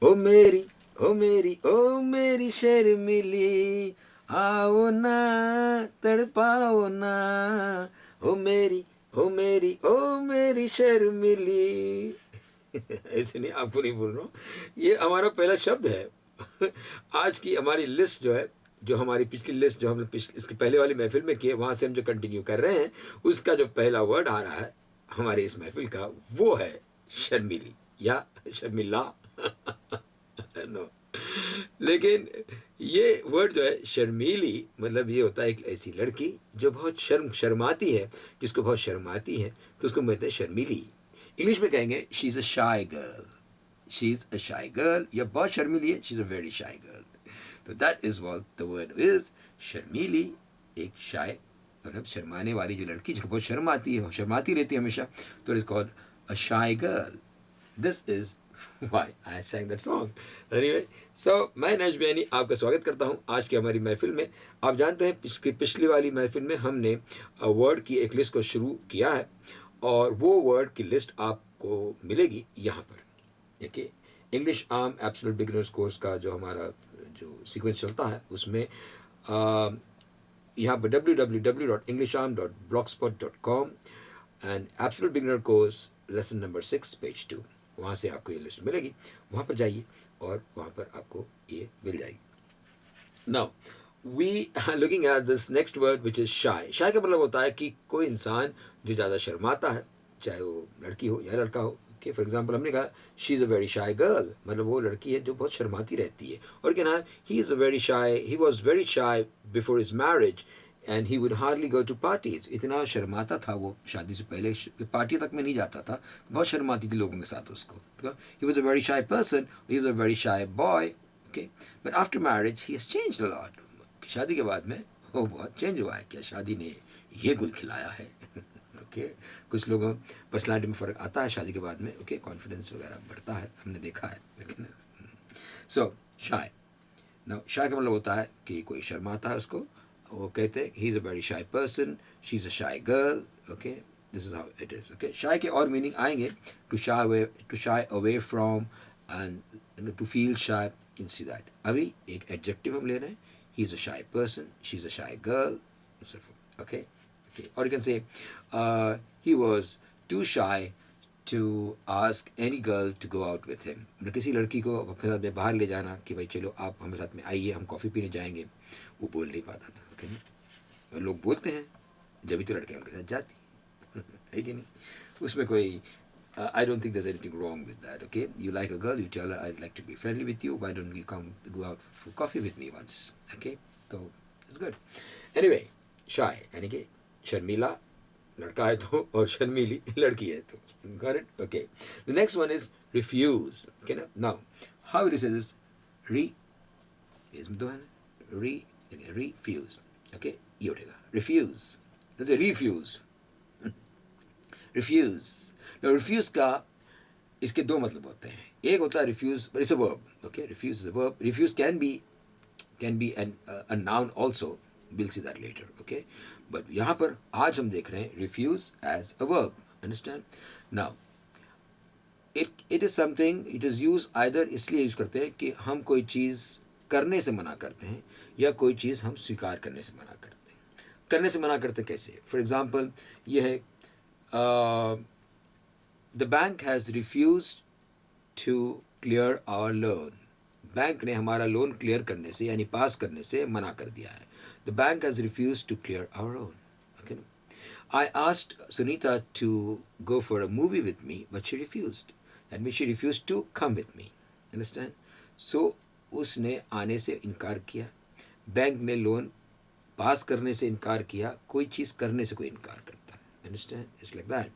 ओ मेरी शर्मिली, आओ ना तड़पाओ ना, ओ मेरी ओ मेरी शर्मिली। ऐसे नहीं, आपको नहीं बोल रहा हूँ, ये हमारा पहला शब्द है। आज की हमारी लिस्ट जो है, जो हमारी पिछली लिस्ट जो हमने पिछले इसके पहले वाली महफिल में किए, वहाँ से हम जो कंटिन्यू कर रहे हैं, उसका जो पहला वर्ड आ रहा है हमारे इस महफिल का, वो है शर्मिली या शर्मिला। नो, लेकिन ये वर्ड जो है शर्मीली, मतलब ये होता है एक ऐसी लड़की जो बहुत शर्माती है, जिसको बहुत शर्म आती है, तो उसको कहते हैं शर्मीली। इंग्लिश में कहेंगे she is a shy girl, she is a shy girl, या बहुत शर्मीली है, she is a very shy girl. तो that is what the word is, शर्मीली, एक शाय, मतलब शर्माने वाली जो लड़की, जिसको बहुत शर्म आती है, शर्माती रहती है हमेशा, तो it is called a shy girl. This is why I sang that song. Anyway, so मैं नैश बेनी आपका स्वागत करता हूँ आज की हमारी महफिल में। आप जानते हैं पिछली वाली महफिल में हमने वर्ड की एक लिस्ट को शुरू किया है, और वो वर्ड की लिस्ट आपको मिलेगी यहाँ पर। देखिए, English arm absolute beginners course का जो हमारा जो सीक्वेंस चलता है, उसमें यहाँ पर www.englisharm.blogspot.com and absolute beginner course lesson number 6 page 2, वहाँ से आपको ये लिस्ट मिलेगी। वहाँ पर जाइए और वहाँ पर आपको ये मिल जाएगी। Now we are looking at this next word which is shy. Shy का मतलब होता है कि कोई इंसान जो ज़्यादा शर्माता है, चाहे वो लड़की हो या लड़का हो। कि फॉर एग्जाम्पल हमने कहा she is a very shy girl, मतलब वो लड़की है जो बहुत शर्माती रहती है। और क्या नाम, he is a very shy, he was very shy before his marriage and he would hardly go to parties. इतना शर्माता था वो, शादी से पहले पार्टी तक में नहीं जाता था, बहुत शर्माती थी लोगों के साथ उसको। He was a very shy person, he was a very shy boy. Okay, but after marriage he has changed a lot. शादी के बाद में वो बहुत चेंज हुआ है। क्या शादी ने ये गुल खिलाया है। ओके, कुछ लोगों पर्सनालिटी में फ़र्क आता है शादी के बाद में। ओके, कॉन्फिडेंस वगैरह बढ़ता है, हमने देखा है। लेकिन सो शाय, ना शाय का मतलब होता है कि कोई शर्माता है उसको, वो कहते हैं he is a very shy person, she is a shy girl. Okay, this is how it is. Okay, shy के और मीनिंग आएंगे, to shy away from and to feel shy, in see that. अभी एक adjective हम ले रहे हैं, he is a shy person, she is a shy girl. Okay, or you can say he was too shy to ask any girl to go out with him। मतलब किसी लड़की को अपने साथ में बाहर ले जाना कि भाई चलो आप हमारे साथ में आइए, हम कॉफ़ी पीने जाएंगे, वो बोल नहीं पाता था। ओके, और लोग बोलते हैं जब भी तो लड़के उनके साथ जाती है कि नहीं, उसमें कोई I don't think there's anything wrong with that. Okay, you like a girl, you tell her I'd like to be friendly with you. Why don't you come go out for coffee with me once? Okay, so it's good. Anyway, shy यानी कि शर्मीला लड़का है तो, और शर्मीली लड़की है तो। Got it? Okay. The next one is refuse. Okay, now how do you say this? Re, इसमें दो है ना, refuse. Okay, ये उठेगा refuse. That's a refuse. Refuse. now refuse का इसके दो मतलब होते हैं। एक होता है refuse, but it's a verb. Okay, refuse is a verb. Refuse can be a noun also. We'll see that later. Okay, but यहाँ पर आज हम देख रहे हैं refuse as a verb. Understand? Now it is something, it is used either, इसलिए use करते हैं कि हम कोई चीज़ करने से मना करते हैं, या कोई चीज़ हम स्वीकार करने से मना करते हैं। करने से मना करते कैसे? फॉर एग्जाम्पल ये है, the bank has refused to clear our loan. Bank ने हमारा लोन क्लियर करने से यानी पास करने से मना कर दिया है। The bank has refuse to clear our loan. Okay, I asked Sunita to go for a movie with me but she refused. That means she refuse to come with me. Understand? So उसने आने से इनकार किया। Bank ने loan pass करने से इनकार किया। कोई चीज़ करने से कोई इनकार करता है। Understand? It's like that.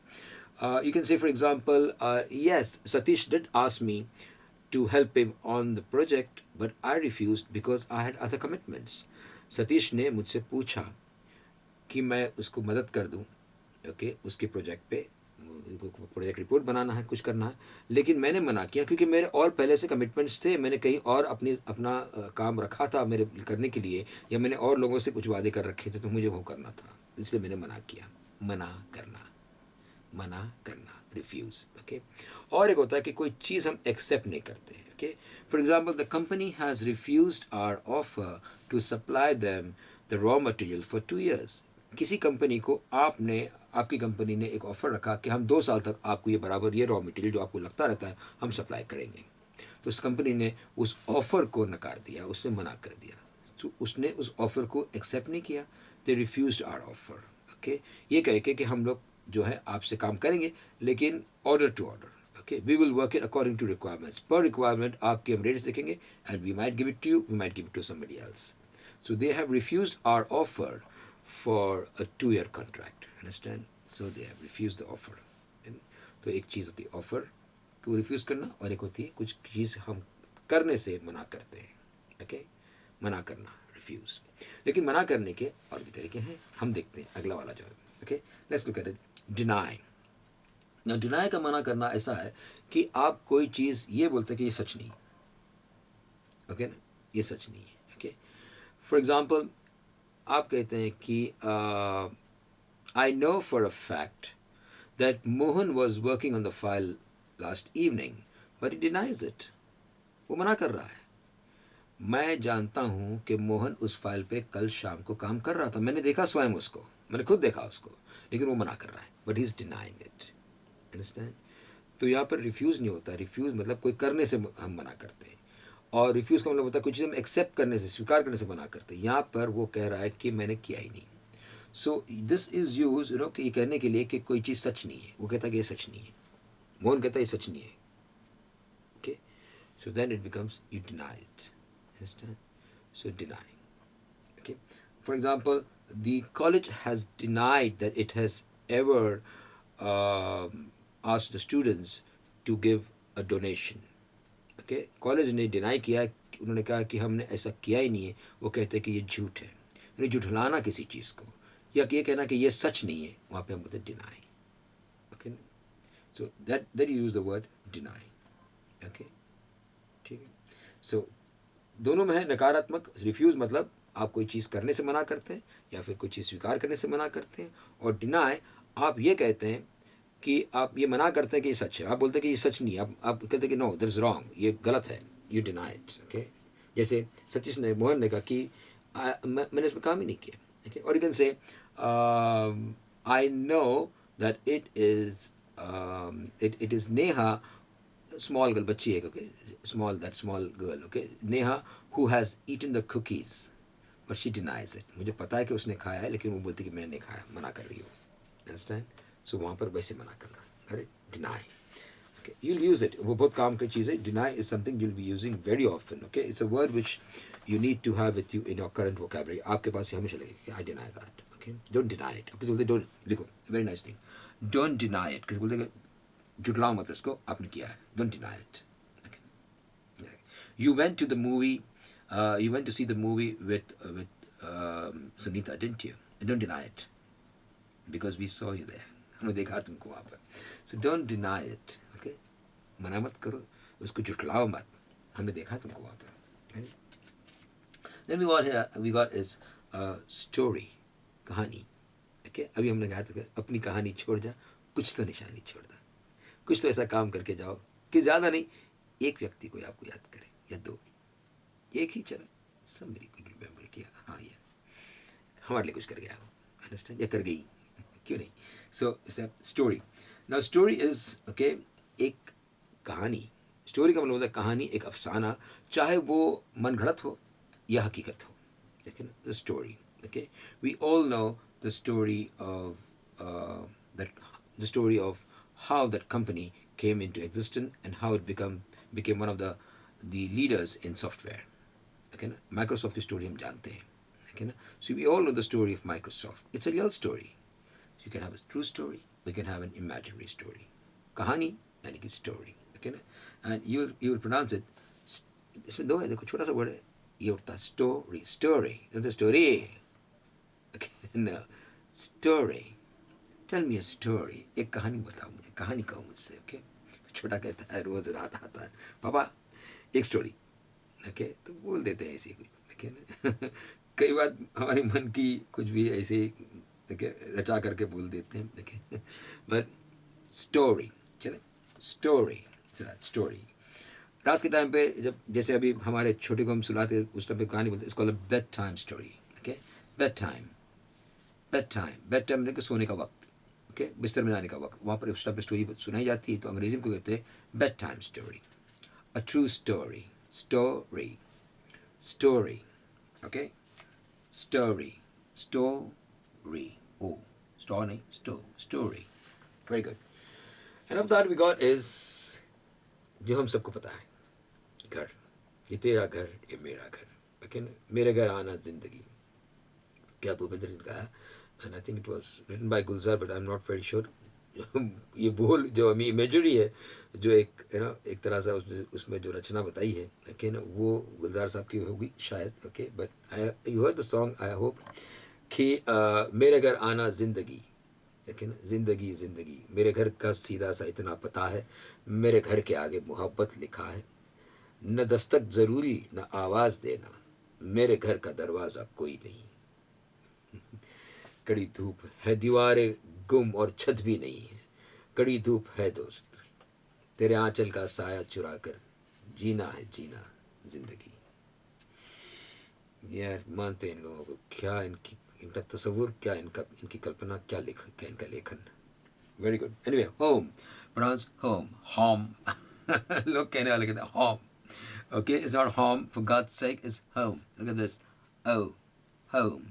You can say, for example, yes, Satish did ask me to help him on the project, but I refused because I had other commitments. Satish ने मुझसे पूछा कि मैं उसको मदद कर दूं, ओके, उसके प्रोजेक्ट पे, प्रोजेक्ट रिपोर्ट बनाना है, कुछ करना है, लेकिन मैंने मना किया क्योंकि मेरे और पहले से कमिटमेंट्स थे। मैंने कहीं और अपना काम रखा था मेरे करने के लिए, या मैंने और लोगों से कुछ वादे कर रखे थे, तो मुझे वो करना था, इसलिए मैंने मना किया। मना करना, मना करना, रिफ्यूज़। ओके, और एक होता है कि कोई चीज़ हम एक्सेप्ट नहीं करते। Okay, for example the company has refused our offer to supply them the raw material for 2 years। किसी कंपनी को आपकी कंपनी ने एक ऑफ़र रखा कि हम 2 साल तक आपको ये बराबर ये रॉ मटेरियल जो आपको लगता रहता है हम सप्लाई करेंगे। तो उस कंपनी ने उस ऑफ़र को नकार दिया, उसने मना कर दिया। तो उसने उस ऑफ़र को एक्सेप्ट नहीं किया, दे रिफ्यूज्ड आवर ऑफ़र। ओके, ये कह के कि हम लोग जो है आपसे काम करेंगे लेकिन order to order. Okay, we will work it according to requirements, पर रिक्वायरमेंट आपके हम रेट्स देखेंगे and we might give it to you, we might give it to somebody else. So they have refused our offer for a 2-year contract. Understand? So they have refused the offer. तो एक चीज़ होती है offer को refuse करना, और एक होती है कुछ चीज़ हम करने से मना करते हैं। ओके, मना करना, रिफ्यूज़। लेकिन मना करने के और भी तरीके हैं, हम देखते हैं अगला वाला जो है। Okay, let's look at it, deny. ना डिनाई का मना करना ऐसा है कि आप कोई चीज़ ये बोलते हैं कि ये सच नहीं। ओके ना, ये सच नहीं है। ओके, फॉर एग्ज़ाम्पल आप कहते हैं कि I know for a fact that Mohan was working on the file last evening but he denies it. वो मना कर रहा है। मैं जानता हूँ कि मोहन उस फाइल पे कल शाम को काम कर रहा था, मैंने देखा स्वयं उसको, मैंने खुद देखा उसको, लेकिन वो मना कर रहा है, but he is denying it. Understand? तो यहाँ पर रिफ्यूज़ नहीं होता। रिफ्यूज़ मतलब कोई करने से हम मना करते हैं, और रिफ्यूज़ का मतलब होता है कुछ चीज़ हम एक्सेप्ट करने से, स्वीकार करने से मना करते हैं। यहाँ पर वो कह रहा है कि मैंने किया ही नहीं। सो दिस इज़ यूज कि ये कहने के लिए कि कोई चीज़ सच नहीं है। वो कहता है कि ये सच नहीं है, मोहन कहता है ये सच नहीं है। Okay, so then it becomes you deny it. Understand? So deny. Okay. For example, the college has denied that it has ever asked the students to give a donation. Okay. College ने deny किया, उन्होंने कहा कि हमने ऐसा किया ही नहीं है। वो कहते हैं कि ये झूठ है, यानी झुठलाना किसी चीज़ को, या कि ये कहना कि ये सच नहीं है, वहाँ पे हम बोलते हैं deny. Okay, so that you use the word deny. Okay, ठीक है। सो दोनों में है नकारात्मक। रिफ्यूज़ मतलब आप कोई चीज़ करने से मना करते हैं या फिर कोई चीज़ स्वीकार करने से मना करते हैं, और डिनाई आप ये कहते हैं कि आप ये मना करते हैं कि ये सच है, आप बोलते हैं कि ये सच नहीं है, आप कहते हैं कि नो दैट इज़ रॉन्ग, ये गलत है, यू डिनाई इट। ओके, जैसे सतीश ने, मोहन ने कहा कि मैंने इसमें काम ही नहीं किया। ओके, और यू कैन से I know that it is Neha, small girl, बच्ची है, okay, small girl, okay, Neha who has eaten the cookies but she denies it। मुझे पता है कि उसने खाया है, लेकिन वो बोलती है कि मैंने नहीं खाया, मना कर रही हो। अंडरस्टैंड? सो वहाँ पर वैसे मना करना, अरे deny. okay, you'll use it, वो बहुत काम की चीज़ है। deny is something you'll be using very often। okay, it's a word which you need to have with you in your current vocabulary। आपके पास ये हमेशा लगेगा, I deny that। okay, don't deny it। किसी बोलते don't, लिखो, very nice thing, don't deny it। किसी बोलते जुटलाओ मत इसको, आपने किया है, don't deny it। okay, you went to the movie, you went to see the movie with Sunita, didn't you? Don't deny it because we saw you there। हमने देखा तुमको वहाँ पर। so don't deny it। okay, मना मत करो, उसको जुटलाओ मत, हमने देखा तुमको वहाँ पर। then we got is story, कहानी। okay, अभी हमने कहा था अपनी कहानी छोड़ जा, कुछ तो निशानी छोड़ दा, कुछ तो ऐसा काम करके जाओ कि ज़्यादा नहीं, एक व्यक्ति को आपको याद करे या दो, एक ही चला समबडी कुड रिमेंबर किया, हाँ ये हमारे लिए कुछ कर गया, अंडरस्टैंड, या कर गई, क्यों नहीं। So it's a story. Now story is okay, एक कहानी। स्टोरी का मतलब होता है कहानी, एक अफसाना, चाहे वो मन घड़त हो या हकीकत हो। देखिए ना, the story. Okay, we all know the story of the story of how that company came into existence and how it became one of the leaders in software। okay ना, माइक्रोसॉफ्ट की स्टोरी हम जानते हैं। okay ना, so we all know the story of Microsoft। it's a real story। so you can have a true story, we can have an imaginary story। कहानी यानी कि story. okay ना, and you will pronounce it, इसमें दो है, देखो छोटा सा वर्ड है, ये उठता है story, story, story. okay no, story. Tell me a story, एक कहानी बताओ मुझे, कहानी कहो मुझसे। ओके, छोटा कहता है रोज़ रात आता है, पापा एक स्टोरी। ओके, तो बोल देते हैं ऐसे कुछ। ओके ना, कई बार हमारे मन की कुछ भी ऐसे रचा करके बोल देते हैं। ओके, बट स्टोरी, चले स्टोरी, स्टोरी। रात के टाइम पे जब जैसे अभी हमारे छोटे को हम सुलाते उस टाइम पे कहानी बोलते, इसको bed time story. Okay, bed time, bed time, bed time मतलब सोने का वक्त, ओके, बिस्तर में जाने का वक्त, वहाँ पर उस टाइम पे स्टोरी सुनाई जाती है, तो अंग्रेजी में को कहते हैं bed time story, a true story, story, story, okay, story, story, oh store नहीं, story, very good. End of that we got is, जो हम सबको पता है, घर, ये तेरा घर, ये मेरा घर, ओके ना, मेरे घर आना जिंदगी, क्या भूपेंद्र ने कहा, and I think it was written by Gulzar, but I am not very sure. ये बोल जो अमी इमेजरी है, जो एक यू नो एक तरह से उसमें जो रचना बताई है, ओके ना, वो गुलजार साहब की होगी शायद, okay, but I you heard the song, I hope कि मेरे घर आना जिंदगी, लेकिन जिंदगी जिंदगी, मेरे घर का सीधा सा इतना पता है, मेरे घर के आगे मोहब्बत लिखा है, न दस्तक ज़रूरी न आवाज़ देना, मेरे घर का दरवाज़ा कोई नहीं, कड़ी धूप है, दीवारें गुम और छत भी नहीं है, कड़ी धूप है दोस्त, तेरे आंचल का साया चुरा कर जीना है जीना जिंदगी। यार मानते हैं इन लोगों को, क्या इनकी इनका तस्वुर, क्या इनका इनकी कल्पना, क्या लेखन, क्या इनका लेखन। Very good. Anyway, home, pronounce home, home. लोग कहने वाले कहते हैं home, okay, it's not home, for God's sake, it's home. Look at this, oh, home,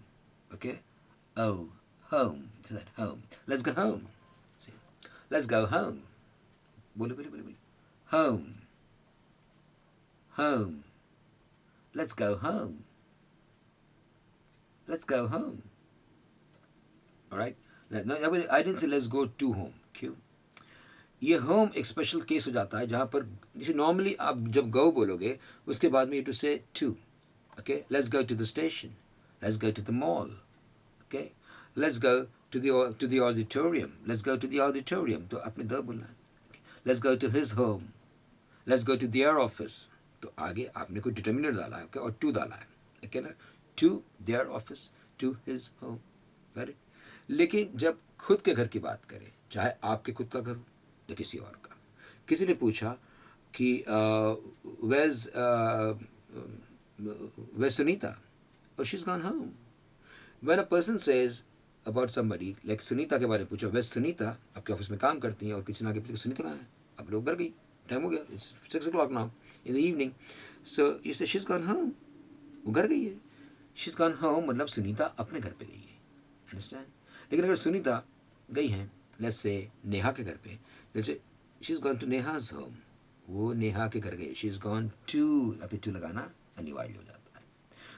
okay, oh, home, to that home, let's go home, see, let's go home, bole bole bole bole, home, home, let's go home, let's go home, all right, no, I didn't say let's go to home, क्यों? ये home एक special case हो जाता है जहाँ पर जैसे normally आप जब गो बोलोगे उसके बाद में you to say to, okay, let's go to the station, let's go to the mall, okay, let's go to the auditorium, let's go to the auditorium, तो आपने द बोलना है, let's go to his home, let's go to their office, तो आगे आपने कोई determiner डाला है, ओके, और टू डाला है, ओके ना, to their office, to his home, very. लेकिन जब खुद के घर की बात करें, चाहे आपके खुद का घर हो या किसी और का, किसी ने पूछा कि वेज सुनीता, और she is gone home. When a person says about somebody, like Sunita के बारे में पूछा, वेज सुनीता, आपके ऑफिस में काम करती हैं, और किसी ने आगे पूछा सुनीता कहाँ है, अब लोग घर गई, टाइम हो गया, it's 6 o'clock now in the evening, so you से शी इज गॉन होम, वो घर गई है, शी इज गॉन होम मतलब सुनीता अपने घर पे गई है, अंडरस्टैंड। लेकिन अगर सुनीता गई हैं लेट्स से नेहा के घर पे, जैसे she is gone to Neha's home, वो नेहा के घर गई, शी इज़ गॉन टू, अभी टू लगाना अनिवार्य हो जाता है।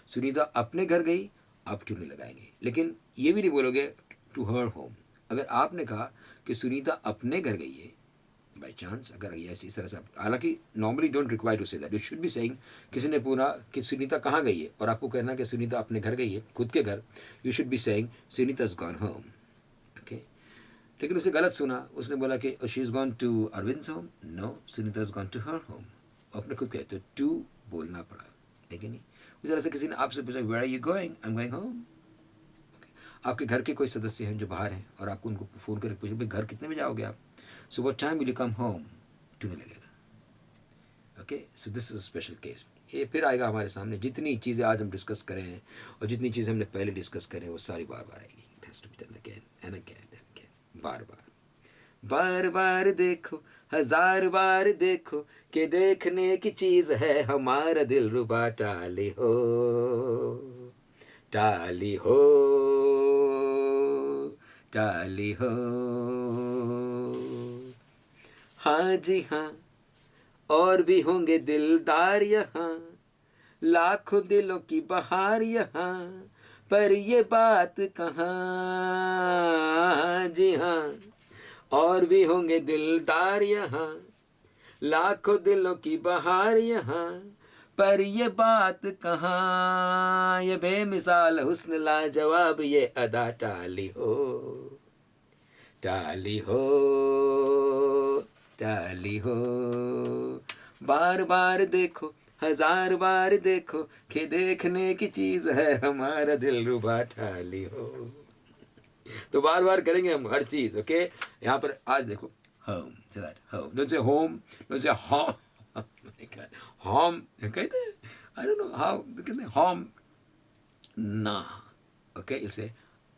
सुनीता अपने घर गई, आप टू नहीं लगाएंगे, लेकिन ये भी नहीं बोलोगे टू हर होम। अगर आपने कहा कि सुनीता अपने घर गई है, बाई चांस अगर ये इस तरह से, हालांकि normally don't require to say that, you should be saying, किसी ने पूछा कि सुनीता कहाँ गई है और आपको कहना कि सुनीता अपने घर गई है, खुद के घर, you should be saying Sunita is gone home, okay. लेकिन उसे गलत सुना, उसने बोला कि she is gone to Arvind's home, no, Sunita is gone to her home, अपने खुद कहते तो टू बोलना पड़ा, लेकिन नहीं। उस तरह से किसी ने आपसे पूछा where are you going, I am going home, आपके घर के कोई सदस्य हैं जो बाहर हैं और आपको उनको फ़ोन करके पूछे भाई घर कितने बजे आओगे आप, so what time will you come home, to नहीं लगेगा, okay. So this is a special case. ये फिर आएगा हमारे सामने, जितनी चीज़ें आज हम डिस्कस करें हैं और जितनी चीज़ें हमने पहले डिस्कस करें वो सारी बार बार आएगी, it has to be done again and again and again, बार बार, बार बार देखो, हजार बार देखो, कि देखने की चीज़ है हमारा दिल रुबा, टाली हो, टाली हो, टाली हो, हाँ जी हाँ, और भी होंगे दिलदार यहाँ, लाखों दिलों की बहार यहाँ, पर ये बात कहाँ, जी हाँ, और भी होंगे दिलदार यहाँ, लाखों दिलों की बहार यहाँ, पर ये बात कहाँ, ये बेमिसाल हुस्न लाजवाब ये अदा, टाली हो, टाली हो, टाली हो, बार बार देखो, हजार बार देखो, कि देखने की चीज़ है हमारा दिल रुबा, टाली हो। तो बार बार करेंगे हम हर चीज़, ओके। यहाँ पर आज देखो, home. Say that, home. Don't say home. Don't say home. Oh my God. Home. कहते हैं, I don't know how. कहते हैं home. Nah. Okay, you'll say,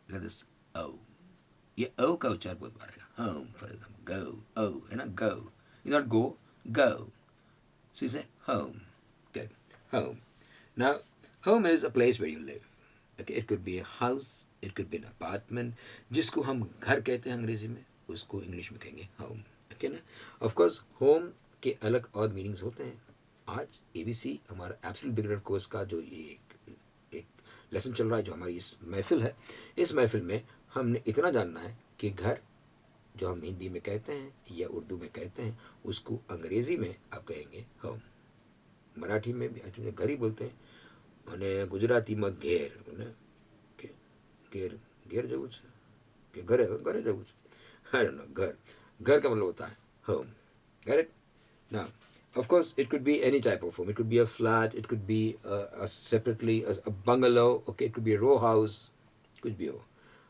look at this, oh. ये ओ का उच्चार बहुत बार है. Home, for example, go, oh, है ना, go. You not go, go. So you say home. Good, home. Now, home is a place where you live. Okay, it could be a house, it could be an apartment. जिसको हम घर कहते हैं अंग्रेजी में, उसको इंग्लिश में कहेंगे home. Okay ना? Of course, home के अलग और मीनिंग्स होते हैं. आज ABC हमारा एब्सोल्यूट बिगिनर कोर्स का जो ये एक लेसन चल रहा है, जो हमारी इस महफिल है, इस महफिल में हमने इतना जानना है कि घर जो हम हिंदी में कहते हैं या उर्दू में कहते हैं, उसको अंग्रेज़ी में आप कहेंगे होम. मराठी में भी एक्चुअली घर ही बोलते हैं, અને ગુજરાતીમાં ઘેર ને કે ઘેર ઘેર જવું છે કે ઘરે ઘરે જવું છે, I don't know, घर घर का मतलब होता है home. Get it? Now, of course, it could be any type of home. It could be a flat, it could be a separately a bungalow, okay, it could be a row house, कुछ भी हो.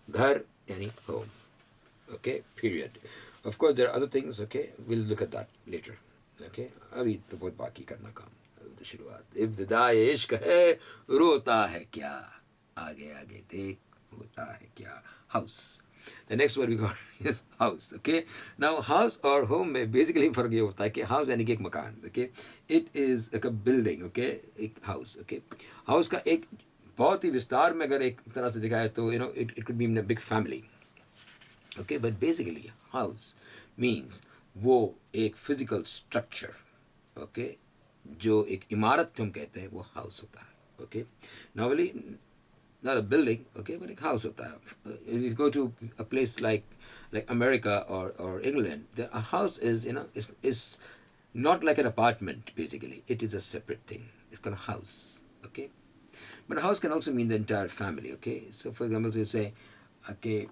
घर यानी home. Okay, period. Of course, there are other things, okay, we'll look at that later. Okay, अभी तो बहुत बाकी करना काम. तो शुरुआत इब्तिदाए इश्क है, रोता है क्या, आगे आगे देख होता है क्या. House. The next word we got is house. Okay, now house or home में basically फर्क ये होता है कि house यानी कि एक मकान. Okay, it is like a building. Okay, एक house. Okay, house का एक बहुत ही विस्तार में अगर एक तरह से दिखाया तो it could be in a big family. Okay, but basically house means वो एक physical structure. Okay, जो एक इमारत जो हम कहते हैं वो हाउस होता है. Okay, normally not a building, okay, but एक हाउस होता है. If you go to a place like America or England, the house is not like an apartment. Basically it is a separate thing. It's called a house. Okay, but a house can also mean the entire family. Okay, so for example, you say, okay,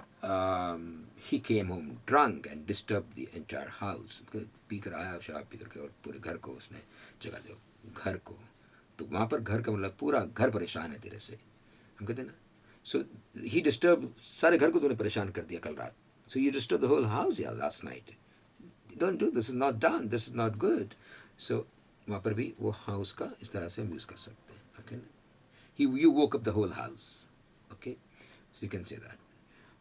he came home drunk and disturbed the entire house. पीकर आया, शराब पीकर के, और पूरे घर को उसने जगा दिया. घर को, तो वहाँ पर घर का मतलब पूरा घर परेशान है तेरे से, हम कहते हैं ना. सो ही डिस्टर्ब, सारे घर को तूने परेशान कर दिया कल रात. So you disturb the whole house या last night. Don't do this, is not done, this is not good. So वहाँ पर भी वो हाउस का इस तरह से हम यूज़ कर सकते हैं. ओके ना, he you woke up the whole house. Okay, so you can say that.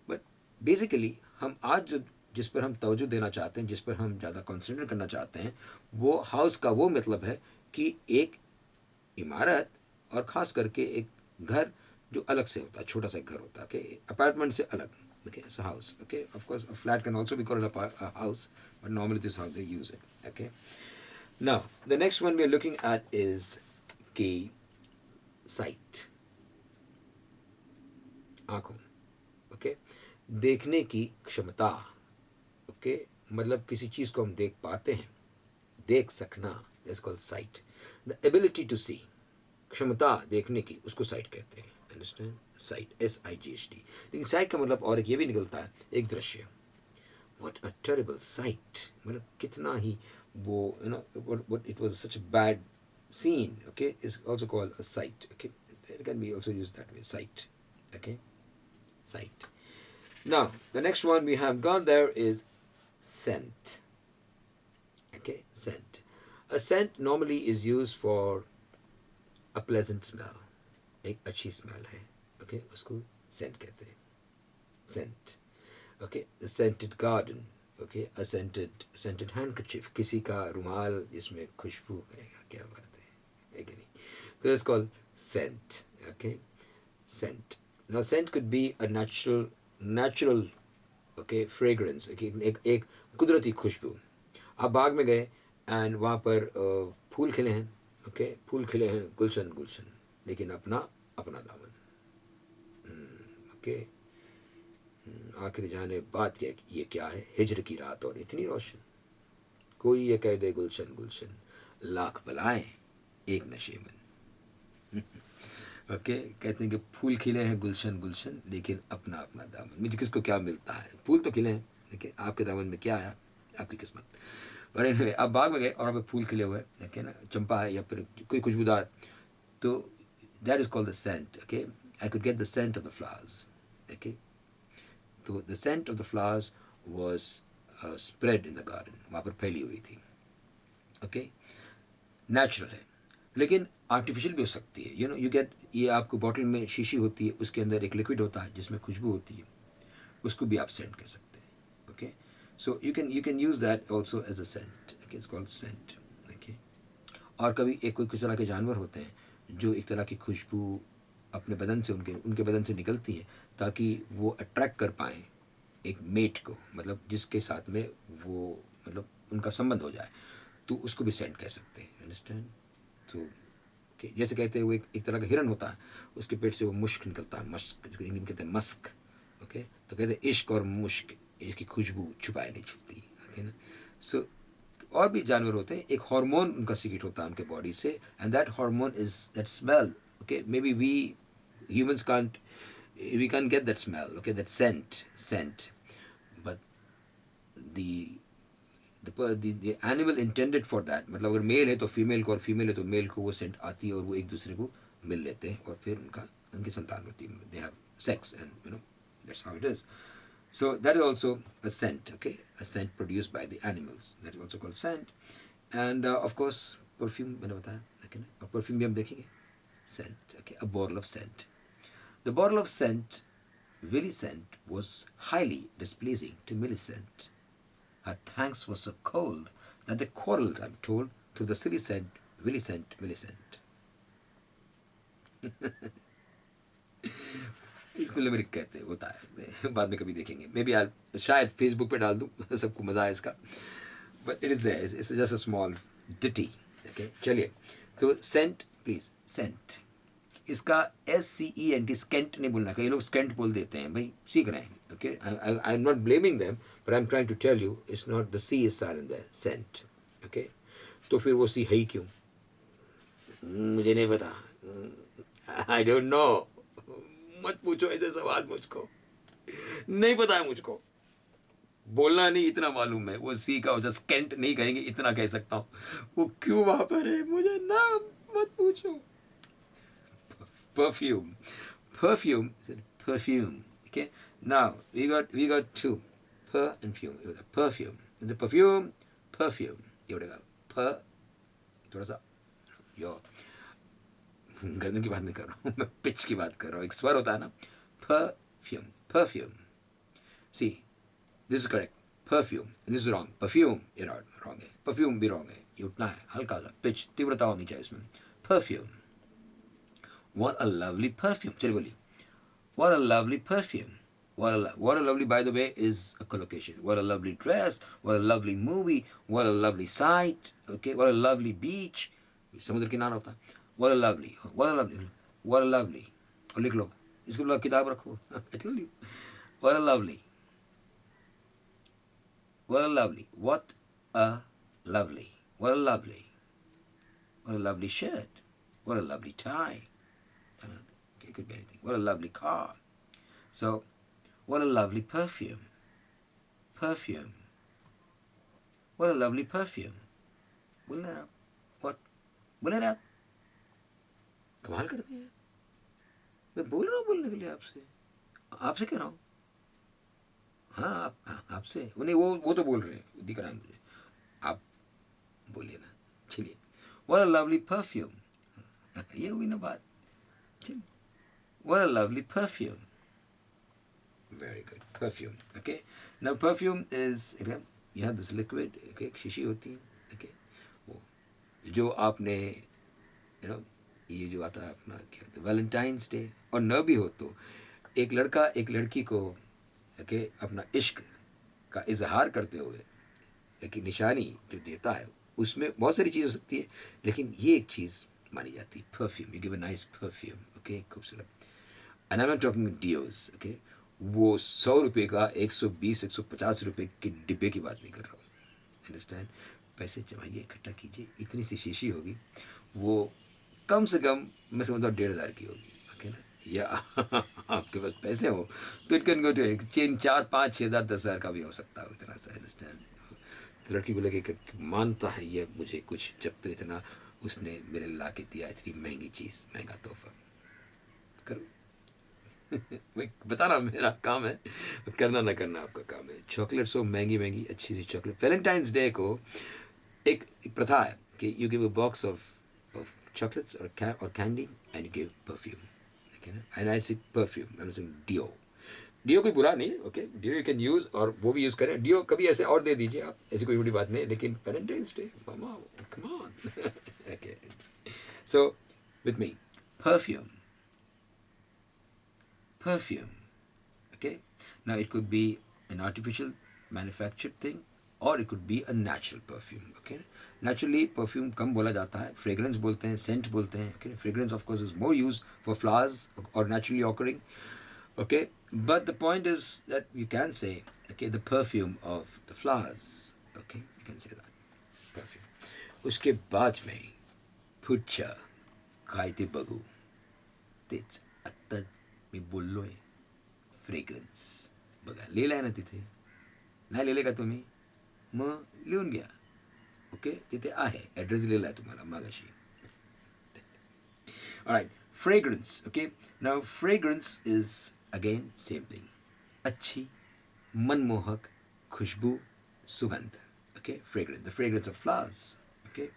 But basically हम आज जो जिस पर हम तवज्जो देना चाहते हैं, जिस पर हम ज़्यादा कॉन्सेंट्रेट करना चाहते हैं, वो हाउस का वो मतलब है कि एक इमारत और ख़ास करके एक घर जो अलग से होता है, छोटा सा घर होता है. ओके, अपार्टमेंट से अलग. Okay, it's a house. Okay, of course a flat can also be called a house, but normally this how they use it. Okay, now the next one we are looking at is eyesight. आँखों. Okay, देखने की क्षमता. Okay, मतलब किसी चीज़ को हम देख पाते हैं, देख सकना, that's called sight. The ability to see, क्षमता देखने की, उसको साइट कहते हैं. अंडरस्टैंड? Sight, SIGHT. लेकिन साइट का मतलब और एक ये भी निकलता है, एक दृश्य. व्हाट अ टेरिबल साइट, मतलब कितना ही वो what it was such a bad scene. Okay, is also called a site. Okay, it can be also used that way, site. Okay, sight. Now, the next one we have got there is scent. Okay, scent. A scent normally is used for a pleasant smell. एक अच्छी smell है. Okay, उसको scent कहते हैं. Scent. Okay, a scented garden. Okay, a scented handkerchief. किसी का रुमाल जिसमें खुशबू है, क्या बात है कि नहीं? So it's called scent. Okay, scent. Now, scent could be a natural, okay, fragrance. Okay, एक कुदरती खुशबू. आप बाग में गए एंड वहाँ पर फूल खिले हैं. ओके, फूल खिले हैं, गुलशन गुलशन, लेकिन अपना अपना दामन. ओके, आखिर जाने बात ये क्या है, हिजर की रात और इतनी रोशन. कोई ये कह दे गुलशन गुलशन, लाख बलाएं एक नशेमन. ओके, कहते हैं कि फूल खिले हैं गुलशन गुलशन, लेकिन अपना अपना दामन. मुझे किसको क्या मिलता है, फूल तो खिले हैं, लेकिन आपके दामन में क्या आया, आपकी किस्मत. और anyway, आप बाग में गए और वहाँ पे फूल खिले हुए हैं, ओके ना, चंपा है या फिर कोई खुशबूदार, तो that is called the scent. Okay, I could get the scent of the flowers. Okay, तो the scent of the flowers was spread in the garden, वहाँ पर फैली हुई थी. ओके, नेचुरल है. लेकिन आर्टिफिशियल भी हो सकती है. यू नो यू गेट, ये आपको बॉटल में शीशी होती है, उसके अंदर एक लिक्विड होता है जिसमें खुशबू होती है, उसको भी आप सेंट कह सकते हैं. Okay, so you can use that also as a scent. Okay, it's called scent. Okay, और कभी एक कोई कुछ तरह के जानवर होते हैं जो एक तरह की खुशबू अपने बदन से, उनके उनके बदन से निकलती है ताकि वो अट्रैक्ट कर पाएँ एक मेट को, मतलब जिसके साथ में वो, मतलब उनका संबंध हो जाए, तो उसको भी सेंट कह सकते हैं. अंडरस्टैंड? तो ओके, जैसे कहते हैं वो एक तरह का हिरन होता है, उसके पेट से वो मुश्क निकलता है, मस्क, जिसको इंग्लिश में कहते हैं मस्क. ओके, तो कहते हैं इश्क और मुश्क, इसकी खुशबू छुपाए नहीं छुपती. ओके ना. सो और भी जानवर होते हैं, एक हार्मोन उनका सीक्रेट होता है उनके बॉडी से, and that hormone is that smell. Okay, may be we humans can't get that smell, okay, that scent, but the the animal intended for that, मतलब अगर मेल है तो फीमेल को, और फीमेल है तो मेल को वो सेंट आती है, और वो एक दूसरे को मिल लेते हैं, और फिर उनकी संतान होती है. They have sex and you know that's how it is. So that is also a scent, okay, a scent produced by the animals, that is also called scent. And of course perfume मैंने बताया. Okay, और perfume भी हम देखेंगे. Scent, okay, a bottle of scent. The bottle of scent, Millicent, was highly displeasing to Millicent. Her thanks were so cold that they quarreled, I'm told, through the silly scent, Millicent, Millicent. इसको limerick कहते हैं, होता है, बाद में कभी देखेंगे. May be शायद फेसबुक पे डाल दूँ, सबको मज़ा आए इसका. But it is just a small ditty. Okay, चलिए. तो सेंट, प्लीज, सेंट, इसका SCENT, स्केंट नहीं बोलना. कई लोग स्केंट बोल देते हैं, भाई सीख रहे हैं. Okay, I am not blaming them, but I am trying to tell you it's not, the C is silent there, scent. Okay, तो फिर वो सी है ही क्यों? मुझे नहीं पता, आई डोंट नो. मत पूछो ऐसे सवाल मुझको, नहीं पता है मुझको. बोलना नहीं, इतना मालूम है वो सी का हो, जस्ट स्केंट नहीं कहेंगे, इतना कह सकता हूँ. वो क्यों वहां पर है मुझे ना मत पूछो. Perfume, perfume, perfume. Okay, now we got two, per and fume. Perfume, the perfume, perfume. ये उड़ेगा per, थोड़ा सा यो, गर्दन की बात नहीं कर रहा हूँ मैं, पिच की बात कर रहा हूँ. एक स्वर होता है ना, perfume, perfume. See, this is correct. Perfume, this is wrong. Perfume, ये wrong है. Perfume भी wrong है. ये उठना है, हल्का सा पिच, तीव्रता होनी चाहिए इसमें. Perfume. What a lovely perfume. चलिए बोलिए. What a lovely perfume. What a lovely, by the way, is a collocation. What a lovely dress. What a lovely movie. What a lovely sight. Okay. What a lovely beach. समुद्र किनारा होता है. What a lovely. What a lovely. What a lovely. और लिख लो. इसको बोला किताब रखो. I told you. What a lovely. What a lovely. What a lovely. What a lovely. What a lovely shirt. What a lovely tie. Okay, it could be anything. What a lovely car. So, what a lovely perfume. Perfume. What a lovely perfume. बोलना आप. What? बोले ना आप. कमाल करते हैं. मैं बोल रहा हूँ बोलने के लिए आपसे. आपसे कह रहा हूँ. हाँ, आपसे. नहीं, वो तो बोल रहे हैं, दिख रहा है मुझे. आप बोलिए ना. चलिए. What a lovely perfume. ये हुई ना बात. चलिए. What a lovely perfume. Very good. Perfume. Okay. Now perfume is, again, you have this liquid. Okay. शीशी होती है. Okay. वो जो आपने, you know, ये जो आता है अपना क्या होता है, वैलेंटाइंस डे, और न भी हो तो एक लड़का एक लड़की को, okay, अपना इश्क का इजहार करते हुए एक निशानी जो देता है, उसमें बहुत सारी चीज़ हो सकती है, लेकिन ये एक चीज़ मानी जाती है. Perfume. You give a nice perfume. Okay, खूबसूरत. And I am talking deos. Okay, वो 100 रुपये का 120 150 रुपये के डिब्बे की बात नहीं कर रहा हूँ. अंडरस्टैंड? पैसे जमाइए, इकट्ठा कीजिए, इतनी सी शीशी होगी, वो कम से कम मैं समझता हूँ 1,500 की होगी. ओके ना. या आपके पास पैसे हो तो it can go to chain 4 5 6 हज़ार 10,000 का भी हो सकता है इतना सा. अंडरस्टैंड? तो लड़की को लगे कि मानता है ये मुझे कुछ, जब तो इतना उसने मेरे ला के दिया, इतनी महंगी चीज़, महंगा तोहफा. करो. मैं बता रहा हूँ, मेरा काम है, करना ना करना आपका काम है। चॉकलेट सो महंगी महंगी अच्छी सी चॉकलेट। वैलेंटाइंस डे को एक प्रथा है कि you give a box of chocolates or candy and you give perfume. Okay, and I say perfume, I'm saying Dio. Dio कोई बुरा नहीं है, okay, Dio you can use, और वो भी यूज करें। Dio कभी ऐसे और दे दीजिए आप, ऐसी कोई बड़ी बात नहीं है, लेकिन Valentine's day mama, come on. Okay, so with me, perfume, perfume. Okay, now it could be an artificial manufactured thing or it could be a natural perfume. Okay, naturally perfume कम बोला जाता है, fragrance बोलते हैं, scent बोलते हैं। Okay, fragrance of course is more used for flowers or naturally occurring. Okay, but the point is that you can say, okay, the perfume of the flowers. Okay, you can say that perfume. उसके बाद में पुच्छा खायते बघू तेच आता मी बोललोय fragrance. बघा लिहिलं आहे ना तिथे, नाही लिहिले का तुम्ही? मग लिहून घ्या, ओके, तिथे आहे, ॲड्रेस लिहिला आहे तुम्हाला मागाशी. Alright, fragrance, okay. Now fragrance is again same thing. अच्छी, मनमोहक, खुशबू, सुगंध. Okay, fragrance, the fragrance of flowers. Okay.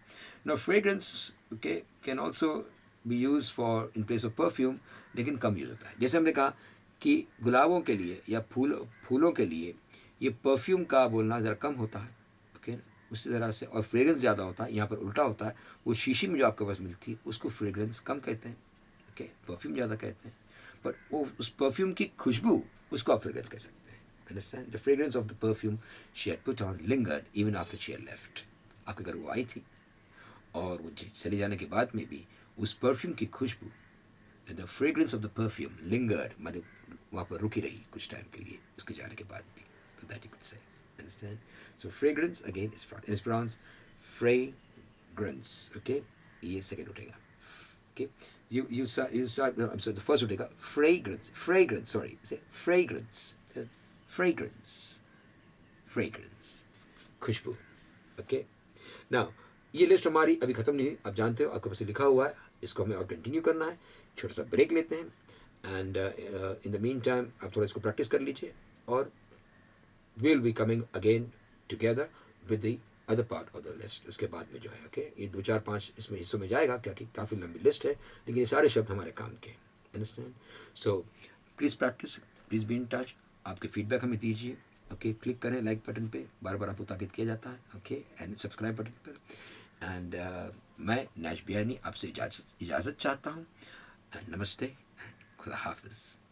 Now fragrance, okay, can also be used for in place of perfume, लेकिन कम यूज होता है। जैसे हमने कहा कि गुलाबों के लिए या फूलों के लिए ये परफ्यूम का बोलना ज़रा कम होता है। ओके, उसी तरह से, और फ्रेग्रेंस ज़्यादा होता है, यहाँ पर उल्टा होता है। वो शीशी में जो आपके पास मिलती है उसको फ्रेग्रेंस कम कहते हैं, ओके, परफ्यूम ज़्यादा कहते हैं। बट वो उस परफ्यूम की खुशबू, उसको आप फ्रेग्रेंस कह सकते हैं। Understand? The fragrance of the perfume she had put on lingered even after she had left. आपके घर वो आई थी और वो चले जाने के बाद में भी उस परफ्यूम की खुशबू, the fragrance of the perfume lingered, माने वहाँ पर रुकी रही कुछ टाइम के लिए उसके जाने के बाद भी। तो that you could say. Understand? So fragrance again is pronounced fragrance. Okay, ये second उठेगा. Okay, you start. No, I'm sorry. The first उठेगा fragrance. Sorry, say fragrance. Fragrance. Fragrance. खुशबू. Okay. Now ये लिस्ट हमारी अभी ख़त्म नहीं हुई, आप जानते हो, आपके पास लिखा हुआ है, इसको हमें और कंटिन्यू करना है। छोटा सा ब्रेक लेते हैं and in the mean time आप थोड़ा इसको प्रैक्टिस कर लीजिए, और we'll be coming again together with the other part of the list। उसके बाद में जो है, ओके, ये 2 4 5 इसमें हिस्सों में जाएगा, क्योंकि काफ़ी लंबी लिस्ट है, लेकिन ये सारे शब्द हमारे काम के। Understand? So please practice, please be in touch. आपके फीडबैक हमें दीजिए, ओके, क्लिक करें लाइक बटन पे, बार बार आपको ताकीद किया जाता है, ओके, एंड सब्सक्राइब बटन पर। एंड मैं नैश बियानी आपसे इजाज़त चाहता हूँ। नमस्ते, खुदा हाफिज़।